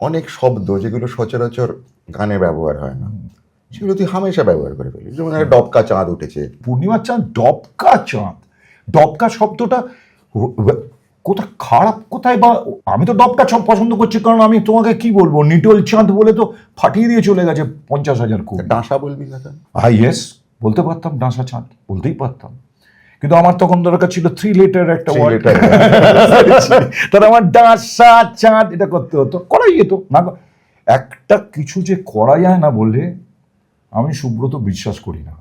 অনেক শব্দ যেগুলো সচরাচর গানে ব্যবহার হয় না, সেগুলো তুই হামেশা ব্যবহার করে ফেলিস। যেমন একটা ডবকা চাঁদ উঠেছে, পূর্ণিমার চাঁদ, ডবকা চাঁদ। ডবকা শব্দটা কোথায় খারাপ, কোথায় বা? আমি তো ডবকা চাঁদ পছন্দ করছি, কারণ আমি তোমাকে কি বলবো, নিটোল চাঁদ বলে তো ফাটিয়ে দিয়ে চলে গেছে 50,000 কোটি। ডাঁসা বলবি না কেন? ইয়েস, বলতে পারতাম ডাঁসা চাঁদ, বলতেই পারতাম, কিন্তু আমার তখন দরকার ছিল 3 লেটার একটা Three ওয়ার্ড। letter. তাহলে আমার ডাঁসা চাঁদ এটা করতে হতো, করাই যেত না। একটা কিছু যে করা যায় না বলে আমি সুব্রত বিশ্বাস করি না।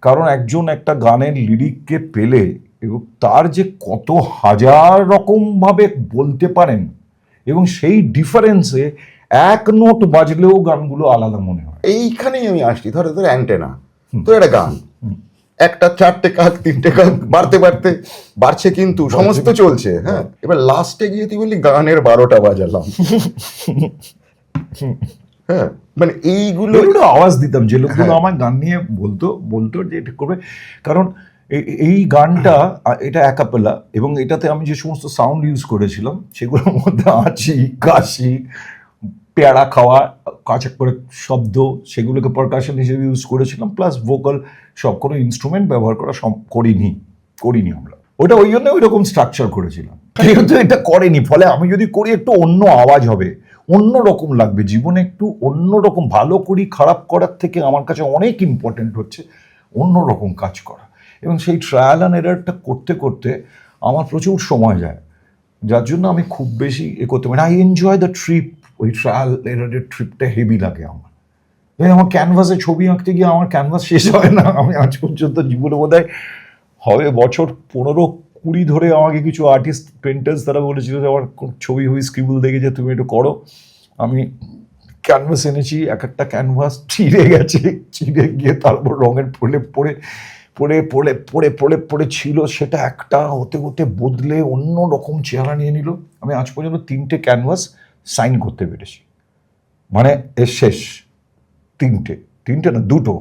কারণ একজন একটা গানের লিরিককে পেলে এবং তার যে কত হাজার রকম ভাবে বলতে পারেন, এবং সেই ডিফারেন্সে এক নোট বাজলেও গানগুলো আলাদা মনে হয়। এইখানেই আমি আসছি। ধর অ্যান্টেনা, তোর একটা গান, একটা 4টে কাক 3টে কাক বাড়তে বাড়তে বাড়ছে, কিন্তু সমস্ত চলছে। হ্যাঁ, এবার লাস্টে গিয়ে তুই বললি গানের 12টা বাজালাম। হ্যাঁ, মানে এইগুলো এগুলো আওয়াজ দিতাম যে লোকগুলো হ্যাঁ। আমার গান নিয়ে বলতো যে এটা করবে, কারণ এই গানটা এটা অ্যাকাপেলা, এবং এটাতে আমি যে সমস্ত সাউন্ড ইউজ করেছিলাম সেগুলোর মধ্যে আছি, কাশি, পেয়ারা খাওয়া, কাঁচা করে শব্দ, সেগুলোকে পারকাশন হিসেবে ইউজ করেছিলাম, প্লাস ভোকাল সব। কোনো ইনস্ট্রুমেন্ট ব্যবহার করা করিনি আমরা। ওটা ওই জন্য ওই রকম স্ট্রাকচার করেছিলাম, কিন্তু এটা করেনি। ফলে আমি যদি করি একটু অন্য আওয়াজ হবে, অন্য রকম লাগবে, জীবনে একটু অন্য রকম। ভালো করি খারাপ করার থেকে আমার কাছে অনেক ইম্পর্টেন্ট হচ্ছে অন্য রকম কাজ করা। এবং সেই ট্রায়াল অ্যান্ড এরারটা করতে করতে আমার প্রচুর সময় যায়, যার জন্য আমি খুব বেশি করতে পারি। I enjoy the trip. ওই ট্রায়াল এরারের ট্রিপটা হেভি লাগে আমার। আমার ক্যানভাসে ছবি আঁকতে গিয়ে আমার ক্যানভাস শেষ হয় না। আমি আজ পর্যন্ত জীবনে বোধহয় হবে বছর 15-20 ধরে আমাকে কিছু আর্টিস্ট পেন্টার্স তারা বলেছিল যে আমার ছবি স্ক্রিবল দেখে যে তুমি একটু করো। আমি ক্যানভাস এনেছি, এক একটা ক্যানভাস চিড়ে গেছে, চিড়ে গিয়ে তারপর রঙের পড়ে ছিল, সেটা একটা হতে হতে বদলে অন্য রকম চেহারা নিয়ে নিল। আমি আজ পর্যন্ত 3টে ক্যানভাস সাইন করতে পেরেছি, মানে এর শেষ 3টে না 2টো।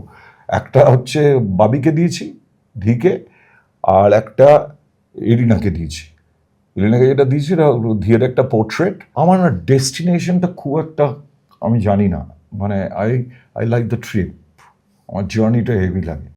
একটা হচ্ছে বাবিকে দিয়েছি, ধিকে, আর একটা ইরিনাকে দিয়েছি। ইরিনাকে যেটা দিয়েছি ধিয়ের একটা পোর্ট্রেট। আমার না ডেস্টিনেশনটা খুব একটা আমি জানি না, মানে আই লাইক দ্য ট্রিপ। আমার জার্নিটা হেভি লাগে।